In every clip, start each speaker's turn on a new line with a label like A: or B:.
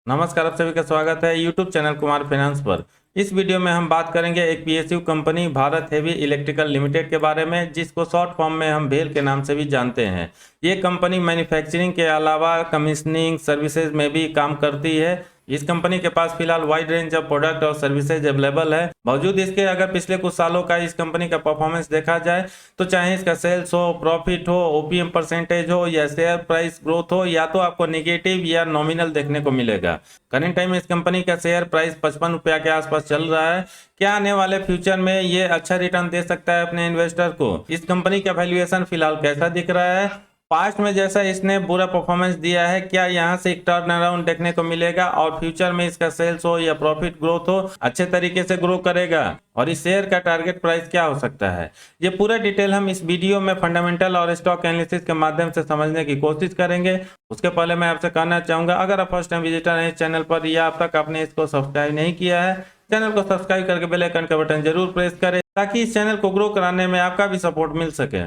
A: नमस्कार, आप सभी का स्वागत है यूट्यूब चैनल कुमार फाइनेंस पर। इस वीडियो में हम बात करेंगे एक PSU company Bharat heavy electrical limited के बारे में, जिसको शॉर्ट फॉर्म में हम भेल के नाम से भी जानते हैं। ये कंपनी मैन्युफैक्चरिंग के अलावा कमीशनिंग सर्विसेज में भी काम करती है। इस कंपनी के पास फिलहाल वाइड रेंज ऑफ प्रोडक्ट और सर्विसेज अवेलेबल है। बावजूद इसके अगर पिछले कुछ सालों का इस कंपनी का परफॉर्मेंस देखा जाए तो चाहे इसका सेल्स हो, प्रॉफिट हो, ओपीएम परसेंटेज हो या शेयर प्राइस ग्रोथ हो, या तो आपको निगेटिव या नॉमिनल देखने को मिलेगा। करंट टाइम में इस कंपनी का शेयर प्राइस 55 रुपया के आसपास चल रहा है। क्या आने वाले फ्यूचर में ये अच्छा रिटर्न दे सकता है अपने इन्वेस्टर को? इस कंपनी का वैल्यूएशन फिलहाल कैसा दिख रहा है? पास्ट में जैसा इसने बुरा परफॉर्मेंस दिया है, क्या यहाँ से एक टर्न अराउंड देखने को मिलेगा और फ्यूचर में इसका सेल्स हो या प्रॉफिट ग्रोथ हो अच्छे तरीके से ग्रो करेगा? और इस शेयर का टारगेट प्राइस क्या हो सकता है? ये पूरा डिटेल हम इस वीडियो में फंडामेंटल और स्टॉक एनालिसिस के माध्यम से समझने की कोशिश करेंगे। उसके पहले मैं आपसे कहना चाहूंगा, अगर आप फर्स्ट टाइम विजिटर हैं इस चैनल पर या अब तक आपने इसको सब्सक्राइब नहीं किया है, चैनल को सब्सक्राइब करके बेल आइकन का बटन जरूर प्रेस करें ताकि इस चैनल को ग्रो कराने में आपका भी सपोर्ट मिल सके।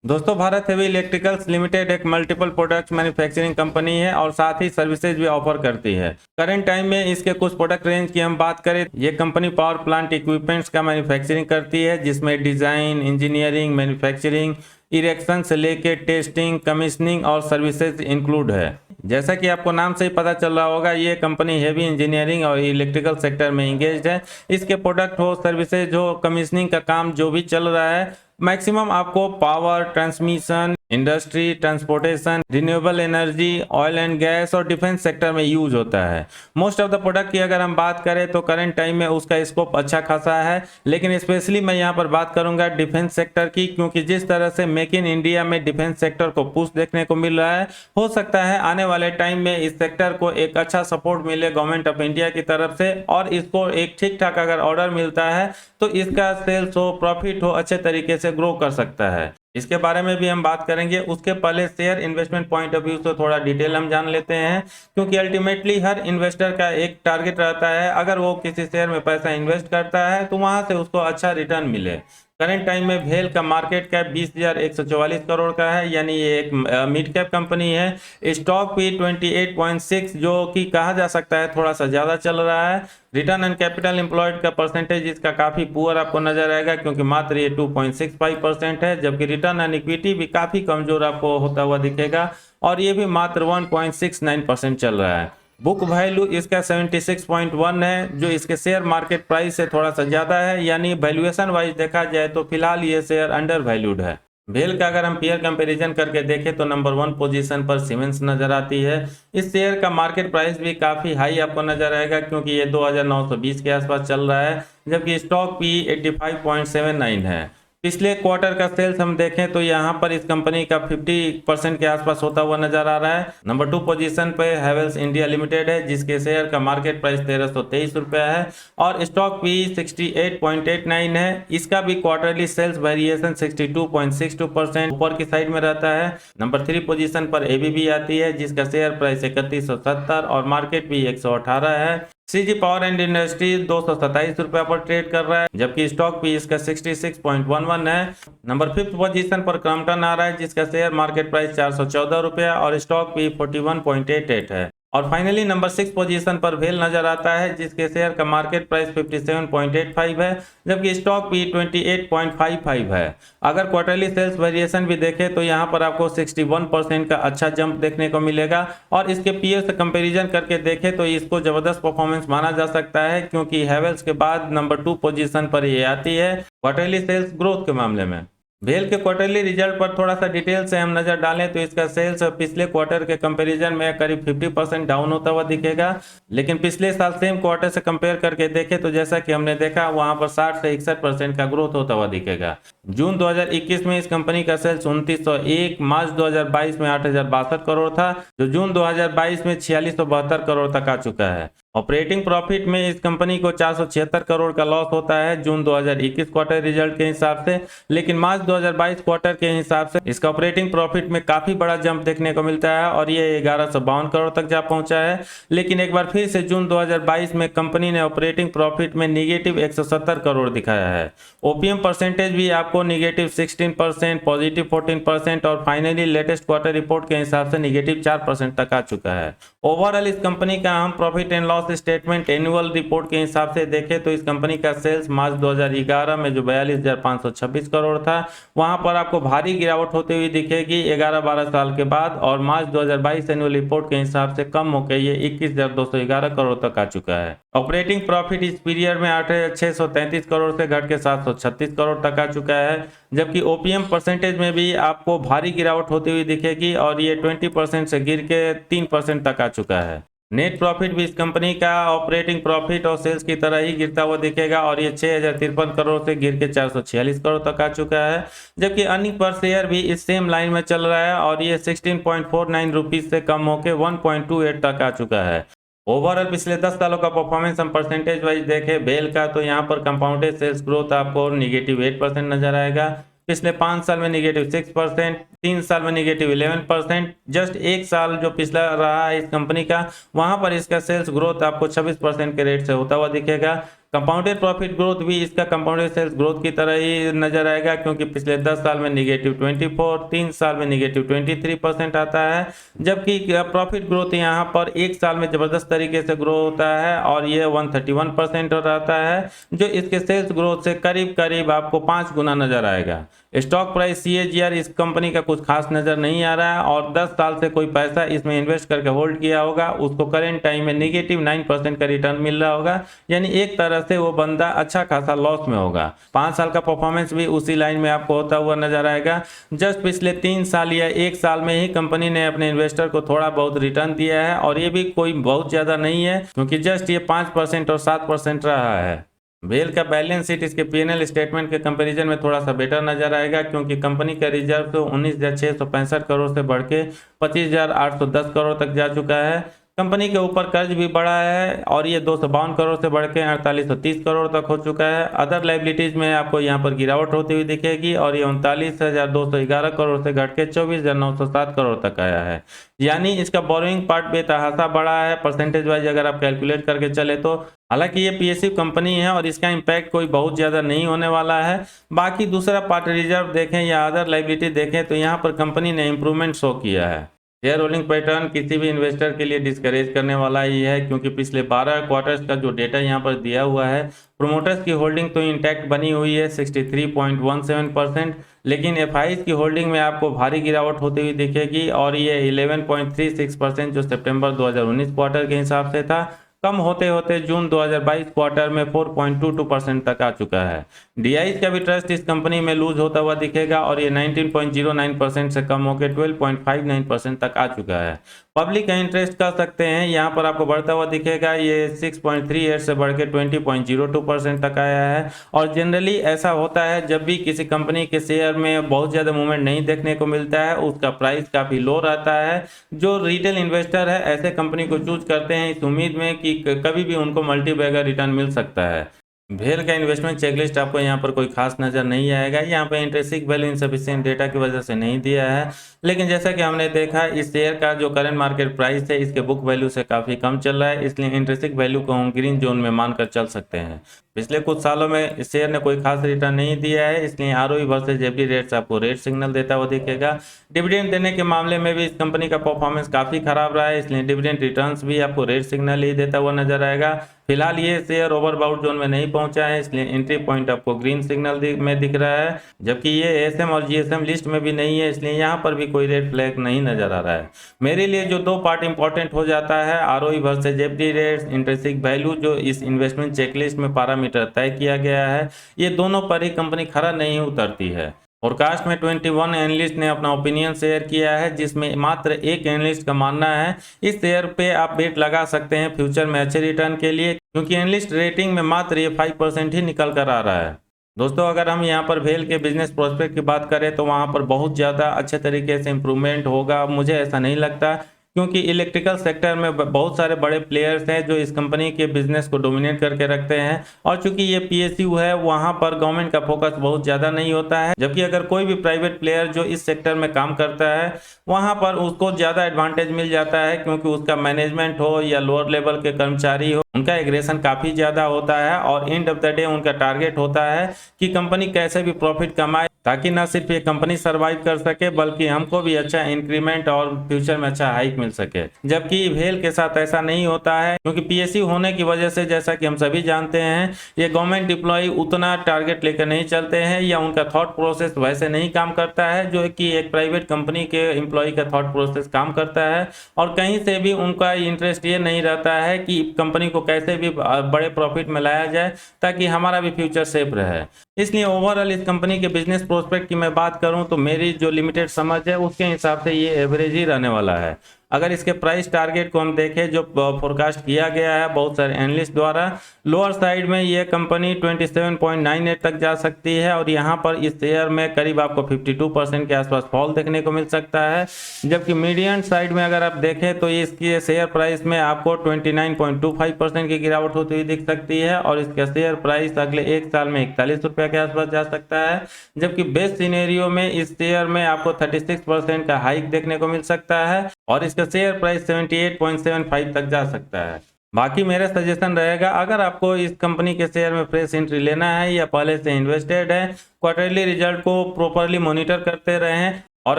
A: दोस्तों, भारत हेवी इलेक्ट्रिकल्स लिमिटेड एक मल्टीपल प्रोडक्ट्स मैन्युफैक्चरिंग कंपनी है और साथ ही सर्विसेज भी ऑफर करती है। करंट टाइम में इसके कुछ प्रोडक्ट रेंज की हम बात करें, ये कंपनी पावर प्लांट इक्विपमेंट्स का मैन्युफैक्चरिंग करती है, जिसमें डिजाइन, इंजीनियरिंग, मैन्युफैक्चरिंग, इरेक्शन से लेके टेस्टिंग, कमीशनिंग और सर्विसेज इंक्लूड है। जैसा कि आपको नाम से ही पता चल रहा होगा, ये कंपनी हेवी इंजीनियरिंग और इलेक्ट्रिकल सेक्टर में इंगेज्ड है। इसके प्रोडक्ट हो, सर्विसेज हो, कमीशनिंग का काम जो भी चल रहा है, मैक्सिमम आपको power, transmission, industry, transportation, renewable energy, oil and gas और डिफेंस सेक्टर में यूज होता है। मोस्ट ऑफ द प्रोडक्ट की अगर हम बात करें तो करंट टाइम में उसका स्कोप अच्छा खासा है, लेकिन स्पेशली मैं यहाँ पर बात करूंगा डिफेंस सेक्टर की, क्योंकि जिस तरह से मेक इन इंडिया में डिफेंस सेक्टर को पुश देखने को मिल रहा है, हो सकता है आने वाले टाइम में इस सेक्टर को एक अच्छा सपोर्ट मिले गवर्नमेंट ऑफ इंडिया की तरफ से, और इसको एक ठीक ठाक अगर ऑर्डर मिलता है तो इसका सेल्स हो, प्रॉफिट हो, अच्छे तरीके से ग्रो कर सकता है। इसके बारे में भी हम बात करेंगे। उसके पहले share investment point of view से थोड़ा डिटेल हम जान लेते हैं, क्योंकि अल्टीमेटली हर इन्वेस्टर का एक टारगेट रहता है, अगर वो किसी शेयर में पैसा इन्वेस्ट करता है तो वहां से उसको अच्छा रिटर्न मिले। करंट टाइम में भेल का मार्केट कैप 20,144 करोड़ का है, यानी ये एक मिड कैप कंपनी है। स्टॉक भी 28.6, जो कि कहा जा सकता है थोड़ा सा ज़्यादा चल रहा है। रिटर्न ऑन कैपिटल एम्प्लॉयड का परसेंटेज इसका काफ़ी पुअर आपको नजर आएगा, क्योंकि मात्र ये 2.65% है, जबकि रिटर्न ऑन इक्विटी भी काफ़ी कमजोर आपको होता हुआ दिखेगा और ये भी मात्र 1.69% चल रहा है। बुक वैल्यू इसका 76.1 है, जो इसके शेयर मार्केट प्राइस से थोड़ा सा ज़्यादा है, यानी वैल्यूएशन वाइज देखा जाए तो फिलहाल ये शेयर अंडर वैल्यूड है। भेल का अगर हम पीयर कंपैरिजन करके देखें तो नंबर 1 पोजीशन पर सीमेंस नजर आती है। इस शेयर का मार्केट प्राइस भी काफ़ी हाई आपको नजर आएगा, क्योंकि ये 2,920 के आसपास चल रहा है, जबकि स्टॉक पी 85.79 है। पिछले क्वार्टर का सेल्स हम देखें तो यहाँ पर इस कंपनी का 50% के आसपास होता हुआ नजर आ रहा है। नंबर 2 पोजीशन पे हैवेल्स इंडिया लिमिटेड है, जिसके शेयर का मार्केट प्राइस 1323 रुपया है और स्टॉक पी 68.89 है। इसका भी क्वार्टरली सेल्स वेरिएशन 62.62% ऊपर की साइड में रहता है। नंबर 3 पोजीशन पर एबीबी आती है, जिसका शेयर प्राइस 3170 और मार्केट भी 118 है। सीजी पावर एंड इंडस्ट्रीज 227 रुपया पर ट्रेड कर रहा है, जबकि स्टॉक भी इसका 66.11 है। नंबर 5 पोजीशन पर क्रॉम्पटन आ रहा है, जिसका शेयर मार्केट प्राइस 414 रुपया और स्टॉक भी 41.88 है। और फाइनली नंबर 6 पोजीशन पर भेल नजर आता है, जिसके शेयर का मार्केट प्राइस 57.85 है, जबकि स्टॉक भी 28.55 है। अगर क्वार्टरली सेल्स वेरिएशन भी देखें तो यहाँ पर आपको 61% का अच्छा जंप देखने को मिलेगा, और इसके पीयर से कंपैरिजन करके देखें तो इसको जबरदस्त परफॉर्मेंस माना जा सकता है, क्योंकि हैवेल्स के बाद नंबर 2 पोजीशन पर ये आती है क्वार्टरली सेल्स ग्रोथ के मामले में। भेल के क्वार्टरली रिजल्ट पर थोड़ा सा डिटेल से हम नजर डालें तो इसका सेल्स पिछले क्वार्टर के कंपैरिजन में करीब 50% डाउन होता हुआ दिखेगा, लेकिन पिछले साल सेम क्वार्टर से कंपेयर करके देखें तो जैसा कि हमने देखा वहां पर 60 से 61% का ग्रोथ होता हुआ दिखेगा। जून 2021 में इस कंपनी का सेल्स 2901, मार्च 2022 में 8,062 करोड़ था, जो जून 2022 में 4672 करोड़ तक आ चुका है। ऑपरेटिंग प्रॉफिट में इस कंपनी को 476 करोड़ का लॉस होता है जून 2021 क्वार्टर रिजल्ट के हिसाब से, लेकिन मार्च 2022 क्वार्टर के हिसाब से इसका ऑपरेटिंग प्रॉफिट में काफी बड़ा जंप देखने को मिलता है और ये 1152 करोड़ तक जा पहुंचा है। लेकिन एक बार फिर से जून 2022 में कंपनी ने ऑपरेटिंग प्रॉफिट में निगेटिव 170 करोड़ दिखाया है। ओपीएम परसेंटेज भी आपको निगेटिव 16%, पॉजिटिव 14% और फाइनली लेटेस्ट क्वार्टर रिपोर्ट के हिसाब से निगेटिव 4% तक आ चुका है। ओवरऑल इस कंपनी का हम profit and loss statement annual report के हिसाब से देखें तो इस कंपनी का सेल्स मार्च 2011 में जो 42,526 करोड़ था, वहां पर आपको भारी गिरावट होती हुई दिखेगी 11-12 साल के बाद, और मार्च 2022 एनुअल रिपोर्ट के हिसाब से कम होकर ये 21,211 करोड़ तक आ चुका है। ऑपरेटिंग प्रॉफिट इस पीरियड में 8,633 करोड़ से घट के 736 करोड़ तक आ चुका है, जबकि ओपीएम परसेंटेज में भी आपको भारी गिरावट होती हुई दिखेगी और ये 20% से गिर के 3% तक आ चुका है। नेट प्रॉफिट भी इस कंपनी का ऑपरेटिंग प्रॉफिट और सेल्स की तरह ही गिरता हुआ दिखेगा और ये 6,053 करोड़ से गिर के 446 करोड़ तक आ चुका है, जबकि अर्निंग पर शेयर भी इस सेम लाइन में चल रहा है और ये 16.49 रुपीज से कम होकर 1.28 तक आ चुका है। ओवरऑल पिछले 10 सालों का परफॉर्मेंस हम परसेंटेज वाइज देखें बेल का, तो यहाँ पर कंपाउंडेड सेल्स ग्रोथ आपको निगेटिव 8% नजर आएगा। पिछले 5 साल में निगेटिव 6%, 3 साल में निगेटिव 11%, जस्ट एक साल जो पिछला रहा है इस कंपनी का, वहां पर इसका सेल्स ग्रोथ आपको 26% के रेट से होता हुआ दिखेगा। कंपाउंडेड प्रॉफिट ग्रोथ भी इसका कंपाउंडेड सेल्स ग्रोथ की तरह ही नजर आएगा, क्योंकि पिछले 10 साल में निगेटिव 24, 3 साल में निगेटिव 23% आता है, जबकि प्रॉफिट ग्रोथ यहाँ पर एक साल में जबरदस्त तरीके से ग्रो होता है और ये 131% रहता है, जो इसके सेल्स ग्रोथ से करीब करीब आपको 5 गुना नजर आएगा। स्टॉक प्राइस CAGR इस कंपनी का कुछ खास नजर नहीं आ रहा है और 10 साल से कोई पैसा इसमें इन्वेस्ट करके होल्ड किया होगा उसको करेंट टाइम में निगेटिव 9% का रिटर्न मिल रहा होगा, यानी एक तरह से वो बंदा अच्छा खासा लॉस में होगा। 5 साल का परफॉर्मेंस भी उसी लाइन में आपको होता हुआ नजर आएगा। जस्ट पिछले 3 साल या 1 साल में ही कंपनी ने अपने इन्वेस्टर को थोड़ा बहुत रिटर्न दिया है और ये भी कोई बहुत ज्यादा नहीं है, क्योंकि जस्ट ये 5% और 7% रहा है। बेल का बैलेंस शीट इसके P&L स्टेटमेंट के कंपैरिजन में थोड़ा सा बेटर नजर आएगा, क्योंकि कंपनी का रिजर्व तो 19,665 करोड़ से बढ़ के 25,810 करोड़ तक जा चुका है। कंपनी के ऊपर कर्ज भी बढ़ा है और ये 252 करोड़ से बढ़ के 4830 करोड़ तक हो चुका है। अदर लाइबिलिटीज में आपको यहाँ पर गिरावट होती हुई दिखेगी और ये 39,211 करोड़ से घट के 24,907 करोड़ तक आया है, यानी इसका बोरोइंग पार्ट बेतहासा बढ़ा है परसेंटेज वाइज अगर आप कैलकुलेट करके चले तो। हालांकि ये PSU कंपनी है और इसका इम्पैक्ट कोई बहुत ज़्यादा नहीं होने वाला है। बाकी दूसरा पार्ट रिजर्व देखें या अदर लाइबिलिटी देखें तो यहाँ पर कंपनी ने इम्प्रूवमेंट शो किया है। शेयर होल्डिंग पैटर्न किसी भी इन्वेस्टर के लिए डिस्करेज करने वाला ही है, क्योंकि पिछले 12 क्वार्टर्स का जो डेटा यहाँ पर दिया हुआ है, प्रोमोटर्स की होल्डिंग तो इंटैक्ट बनी हुई है 63.17%, लेकिन FIs की होल्डिंग में आपको भारी गिरावट होती हुई दिखेगी और ये 11.36% जो सितंबर 2019 क्वार्टर के हिसाब से था, कम होते होते जून 2022 क्वार्टर में 4.22% तक आ चुका है। DIs का भी ट्रस्ट इस कंपनी में लूज होता हुआ दिखेगा और ये 19.09% से कम होकर 12.59% तक आ चुका है। पब्लिक का इंटरेस्ट कह सकते हैं यहाँ पर आपको बढ़ता हुआ दिखेगा, ये 6.38 से बढ़ के 20.02% तक आया है। और जनरली ऐसा होता है जब भी किसी कंपनी के शेयर में बहुत ज़्यादा मूवमेंट नहीं देखने को मिलता है, उसका प्राइस काफ़ी लो रहता है। जो रिटेल इन्वेस्टर है ऐसे कंपनी को चूज करते हैं इस उम्मीद में कि कभी भी उनको मल्टी बैगर रिटर्न मिल सकता है। भेल का इन्वेस्टमेंट चेकलिस्ट आपको यहाँ पर कोई खास नज़र नहीं आएगा, यहाँ पर इंट्रिंसिक वैल्यू इनसफिशिएंट डेटा की वजह से नहीं दिया है, लेकिन जैसा कि हमने देखा इस शेयर का जो करंट मार्केट प्राइस है इसके बुक वैल्यू से काफ़ी कम चल रहा है, इसलिए इंट्रिंसिक वैल्यू को हम ग्रीन जोन में मानकर चल सकते हैं। पिछले कुछ सालों में इस शेयर ने कोई खास रिटर्न नहीं दिया है, इसलिए ROE वर्सेज FD रेट्स आपको रेड सिग्नल देता हुआ दिखेगा। डिविडेंड देने के मामले में भी इस कंपनी का परफॉर्मेंस काफ़ी खराब रहा है, इसलिए डिविडेंड रिटर्न्स भी आपको रेड सिग्नल ही देता हुआ नजर आएगा। फिलहाल ये शेयर ओवरबाउट जोन में नहीं पहुंचा है, इसलिए एंट्री पॉइंट आपको ग्रीन सिग्नल में दिख रहा है, जबकि ये ASM और GSM लिस्ट में भी नहीं है, इसलिए यहाँ पर भी कोई रेड फ्लैग नहीं नजर आ रहा है। मेरे लिए जो 2 पार्ट इंपॉर्टेंट हो जाता है, ROE versus FD rates, intrinsic value जो इस इन्वेस्टमेंट चेकलिस्ट में पैरामीटर तय किया गया है, ये दोनों पर ही कंपनी खरा नहीं उतरती है। फोरकास्ट में 21 एनालिस्ट ने अपना ओपिनियन शेयर किया है, जिसमें मात्र एक एनालिस्ट का मानना है इस शेयर पे आप बेट लगा सकते हैं फ्यूचर में अच्छे रिटर्न के लिए, क्योंकि एनालिस्ट रेटिंग में मात्र ये 5% ही निकल कर आ रहा है। दोस्तों, अगर हम यहाँ पर भेल के बिजनेस प्रोस्पेक्ट की बात करें तो वहाँ पर बहुत ज़्यादा अच्छे तरीके से इम्प्रूवमेंट होगा, मुझे ऐसा नहीं लगता, क्योंकि इलेक्ट्रिकल सेक्टर में बहुत सारे बड़े प्लेयर्स हैं जो इस कंपनी के बिजनेस को डोमिनेट करके रखते हैं। और चूंकि ये पीएसयू है, वहां पर गवर्नमेंट का फोकस बहुत ज़्यादा नहीं होता है, जबकि अगर कोई भी प्राइवेट प्लेयर जो इस सेक्टर में काम करता है वहां पर उसको ज़्यादा एडवांटेज मिल जाता है, क्योंकि उसका मैनेजमेंट हो या लोअर लेवल के कर्मचारी हो, उनका एग्रेशन काफ़ी ज़्यादा होता है और एंड ऑफ द डे उनका टारगेट होता है कि कंपनी कैसे भी प्रॉफिट कमाए, ताकि ना सिर्फ ये कंपनी सर्वाइव कर सके बल्कि हमको भी अच्छा इंक्रीमेंट और फ्यूचर में अच्छा हाइक मिल सके। जबकि वेल के साथ ऐसा नहीं होता है, क्योंकि पीएसयू होने की वजह से जैसा कि हम सभी जानते हैं ये गवर्नमेंट एम्प्लॉय उतना टारगेट लेकर नहीं चलते हैं या उनका थॉट प्रोसेस वैसे नहीं काम करता है जो कि एक प्राइवेट कंपनी के एम्प्लॉय का थॉट प्रोसेस काम करता है। और कहीं से भी उनका इंटरेस्ट ये नहीं रहता है कि कंपनी को कैसे भी बड़े प्रॉफिट में लाया जाए ताकि हमारा भी फ्यूचर सेफ रहे। इसलिए ओवरऑल इस कंपनी के बिजनेस प्रोस्पेक्ट की मैं बात करूं तो मेरी जो लिमिटेड समझ है उसके हिसाब से ये एवरेज ही रहने वाला है। अगर इसके प्राइस टारगेट को हम देखें जो फोरकास्ट किया गया है बहुत सारे एनालिस्ट द्वारा, लोअर साइड में ये कंपनी 27.98 तक जा सकती है और यहाँ पर इस शेयर में करीब आपको 52% के आसपास फॉल देखने को मिल सकता है। जबकि मीडियन साइड में अगर आप देखें तो इसकी शेयर प्राइस में आपको 29.25% की गिरावट होती हुई दिख सकती है और इसका शेयर प्राइस अगले एक साल में 41 रुपये के आसपास जा सकता है। जबकि बेस्ट सिनेरियो में इस शेयर में आपको 36% का हाइक देखने को मिल सकता है और इसका शेयर प्राइस 78.75 तक जा सकता है। बाकी मेरा सजेशन रहेगा, अगर आपको इस कंपनी के शेयर में फ्रेश एंट्री लेना है या पहले से इन्वेस्टेड है, क्वार्टरली रिजल्ट को प्रॉपरली मॉनिटर करते रहें और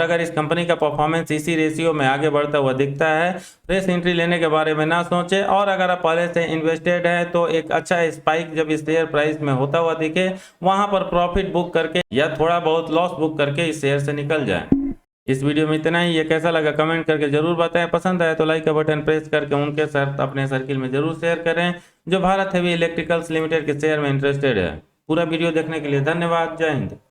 A: अगर इस कंपनी का परफॉर्मेंस इसी रेशियो में आगे बढ़ता हुआ दिखता है, फ्रेश एंट्री लेने के बारे में ना सोचें। और अगर आप पहले से इन्वेस्टेड है तो एक अच्छा स्पाइक जब इस शेयर प्राइस में होता हुआ दिखे वहां पर प्रॉफिट बुक करके या थोड़ा बहुत लॉस बुक करके इस शेयर से निकल जाएं। इस वीडियो में इतना ही। ये कैसा लगा कमेंट करके जरूर बताएं। पसंद आए तो लाइक का बटन प्रेस करके उनके साथ अपने सर्किल में जरूर शेयर करें जो भारत हेवी इलेक्ट्रिकल्स लिमिटेड के शेयर में इंटरेस्टेड है। पूरा वीडियो देखने के लिए धन्यवाद। जय हिंद।